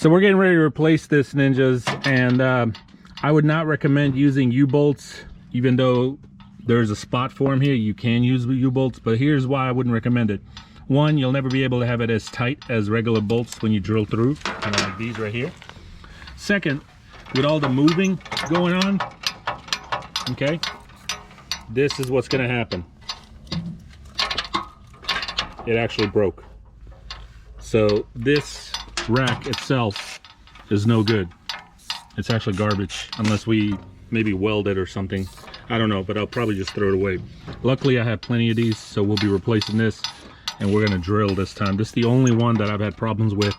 So we're getting ready to replace this, ninjas, and I would not recommend using U-bolts, even though there's a spot for them here. You can use U-bolts, but here's why I wouldn't recommend it. One, you'll never be able to have it as tight as regular bolts when you drill through, kind of like these right here. Second, with all the moving going on, okay, this is what's going to happen. It actually broke. So this rack itself is no good. It's actually garbage, unless we maybe weld it or something. I don't know, but I'll probably just throw it away. Luckily I have plenty of these, so we'll be replacing this, and we're going to drill this time. This is the only one that I've had problems with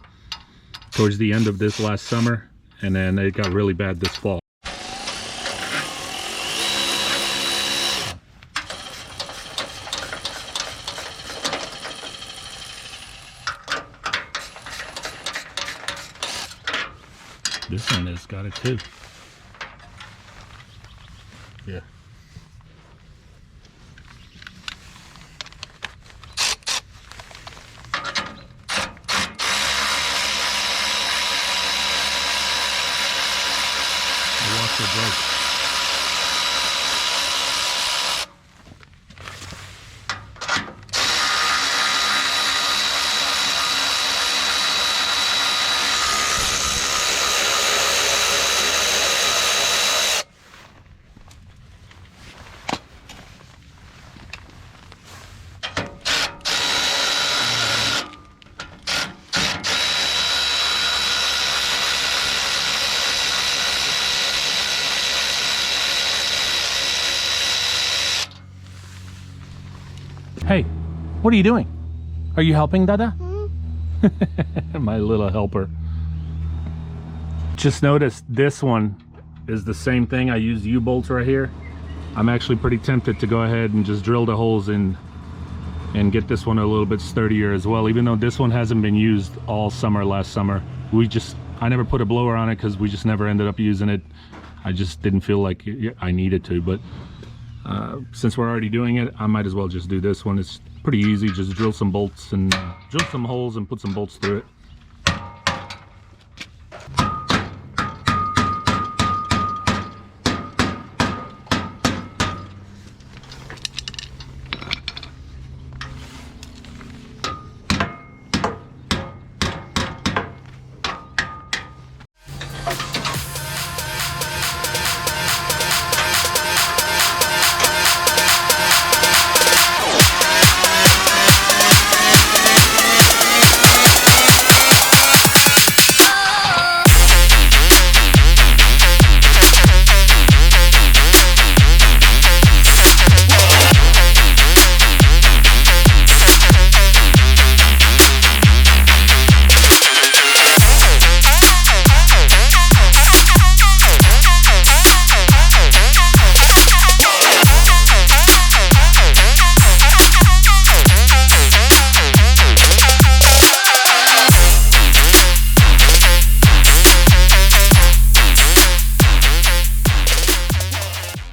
towards the end of this last summer, and then it got really bad this fall. This one has got it too. Yeah. The washer broke. Hey, what are you doing? Are you helping, Dada? My little helper. Just noticed this one is the same thing. I used U-bolts right here. I'm actually pretty tempted to go ahead and just drill the holes in and get this one a little bit sturdier as well, even though this one hasn't been used all summer last summer. I never put a blower on it because we just never ended up using it. I just didn't feel like I needed to, but since we're already doing it, I might as well just do this one. It's pretty easy. Just drill some bolts and drill some holes and put some bolts through it.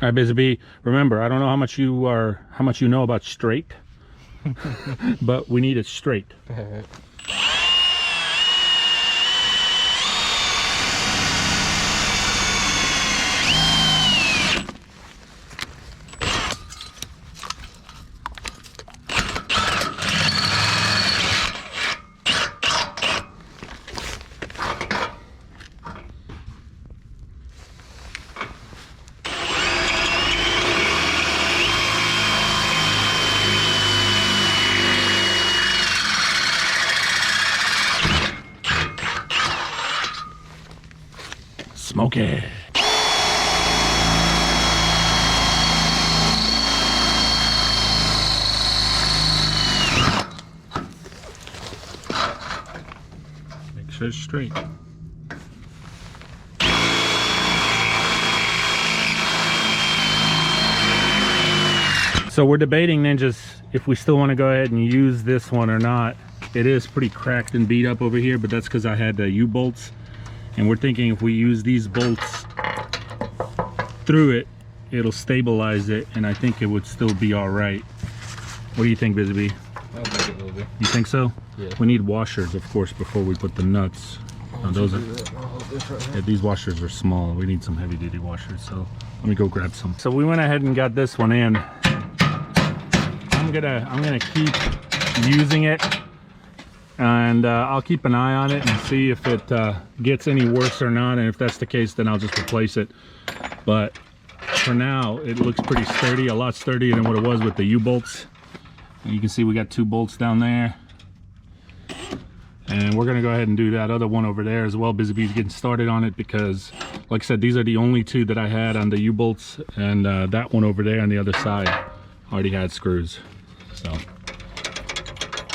All right, Busy Bee, remember, I don't know how much you know about straight, but we need it straight. Smoky. Make sure it's straight. So we're debating, ninjas, if we still want to go ahead and use this one or not. It is pretty cracked and beat up over here, but that's because I had the U-bolts. And we're thinking if we use these bolts through it, it'll stabilize it, and I think it would still be all right. What do you think, Busy Bee? I think it will be. You think so? Yeah. We need washers, of course, before we put the nuts. Now those are, yeah, these washers are small. We need some heavy duty washers, so let me go grab some. So we went ahead and got this one in. I'm gonna keep using it, and I'll keep an eye on it and see if it gets any worse or not, and if that's the case, then I'll just replace it. But for now, it looks pretty sturdy, a lot sturdier than what it was with the U-bolts. And you can see we got 2 bolts down there, and we're gonna go ahead and do that other one over there as well. Busy Bee's getting started on it because, like I said, these are the only 2 that I had on the U-bolts, and that one over there on the other side already had screws. So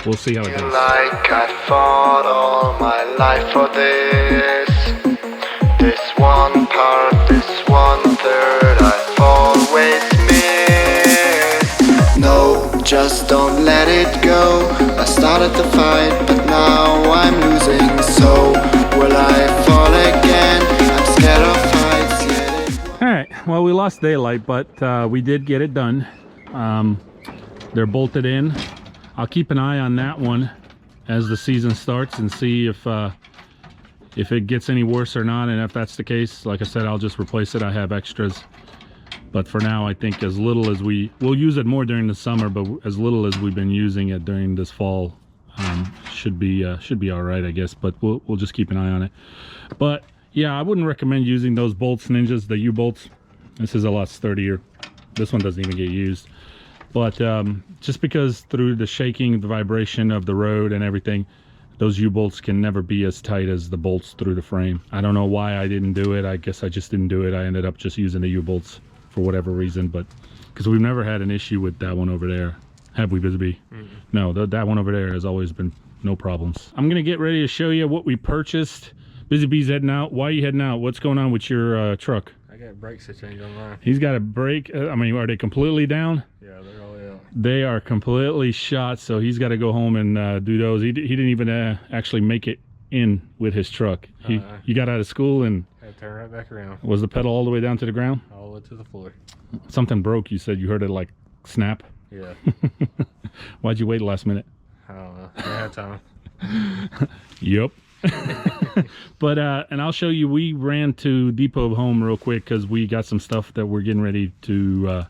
we'll see how it goes. Like I fought all my life for this. This one part, this 1/3 I've always missed. No, just don't let it go. I started the fight, but now I'm losing. So will I fall again? I'm scared of fights. Yeah. All right, well, we lost daylight, but we did get it done. They're bolted in. I'll keep an eye on that one as the season starts and see if it gets any worse or not. And if that's the case, like I said, I'll just replace it. I have extras. But for now, I think as little as we'll use it more during the summer, but as little as we've been using it during this fall, should be all right, I guess. But we'll just keep an eye on it. But yeah, I wouldn't recommend using those bolts, Ninjas, the U-bolts. This is a lot sturdier. This one doesn't even get used. But just because through the shaking, the vibration of the road and everything, those U-bolts can never be as tight as the bolts through the frame. I don't know why I didn't do it. I guess I just didn't do it. I ended up just using the U-bolts for whatever reason, but because we've never had an issue with that one over there, have we, Busy Bee? No, that one over there has always been no problems. I'm gonna get ready to show you what we purchased. Busy Bee's heading out. Why are you heading out? What's going on with your truck? I got brakes to change on mine. He's got a brake. I mean, are they completely down? Yeah, they're all out. They are completely shot, so he's got to go home and do those. He didn't even actually make it in with his truck. You got out of school and had to turn right back around. Was the pedal all the way down to the ground? All the way to the floor. Something broke. You said you heard it like snap. Yeah. Why'd you wait last minute? I don't know. I had time. Yep. But and I'll show you, we ran to Depot Home real quick because we got some stuff that we're getting ready to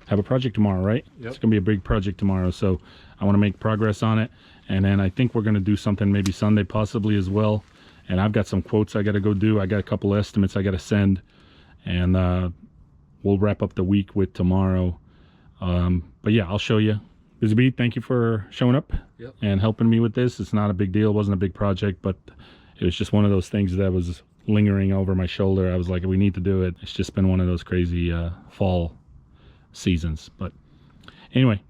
have a project tomorrow, right? Yep. It's gonna be a big project tomorrow, so I want to make progress on it, and then I think we're gonna do something maybe Sunday possibly as well. And I've got some quotes I got to go do. I got a couple estimates I got to send, and we'll wrap up the week with tomorrow. But yeah, I'll show you. Busy Bee, thank you for showing up and helping me with this. It's not a big deal. It wasn't a big project, but it was just one of those things that was lingering over my shoulder. I was like, we need to do it. It's just been one of those crazy fall seasons. But anyway,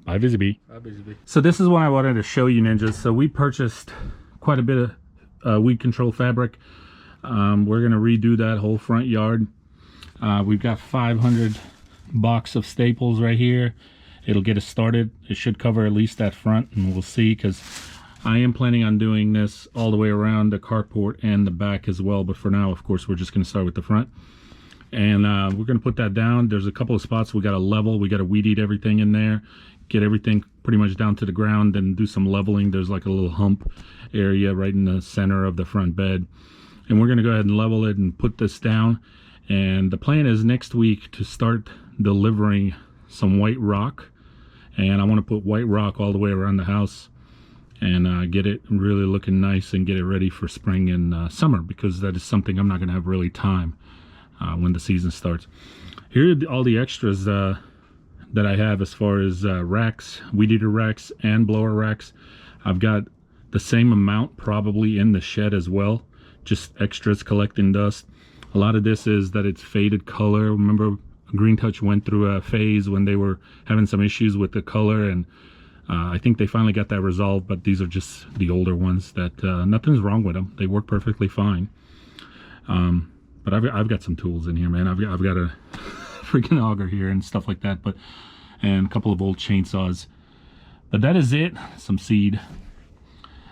bye, Busy Bee. Bye, Busy Bee. So this is what I wanted to show you, Ninjas. So we purchased quite a bit of weed control fabric. We're going to redo that whole front yard. We've got 500 box of staples right here. It'll get us started. It should cover at least that front, and we'll see, because I am planning on doing this all the way around the carport and the back as well. But for now, of course, we're just going to start with the front. And we're going to put that down. There's a couple of spots we got to level. We got to weed eat everything in there, get everything pretty much down to the ground, and do some leveling. There's like a little hump area right in the center of the front bed, and we're going to go ahead and level it and put this down. And the plan is next week to start delivering some white rock, and I want to put white rock all the way around the house and get it really looking nice and get it ready for spring and summer, because that is something I'm not going to have really time when the season starts. Here are all the extras that I have as far as racks, weed eater racks and blower racks. I've got the same amount probably in the shed as well, just extras collecting dust. A lot of this is that it's faded color. Remember, Green Touch went through a phase when they were having some issues with the color, and I think they finally got that resolved, but these are just the older ones that nothing's wrong with them. They work perfectly fine. But I've got some tools in here, man. I've got a freaking auger here and stuff like that, and a couple of old chainsaws. But that is it. Some seed.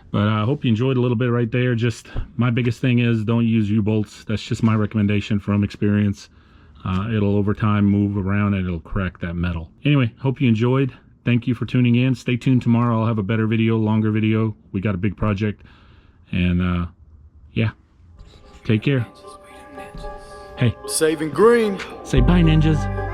But I hope you enjoyed a little bit right there. Just my biggest thing is don't use U-bolts. That's just my recommendation from experience. It'll over time move around and it'll crack that metal. Anyway, hope you enjoyed. Thank you for tuning in. Stay tuned tomorrow. I'll have a better video, longer video. We got a big project, and Take care. Hey, Saving green. say bye, ninjas.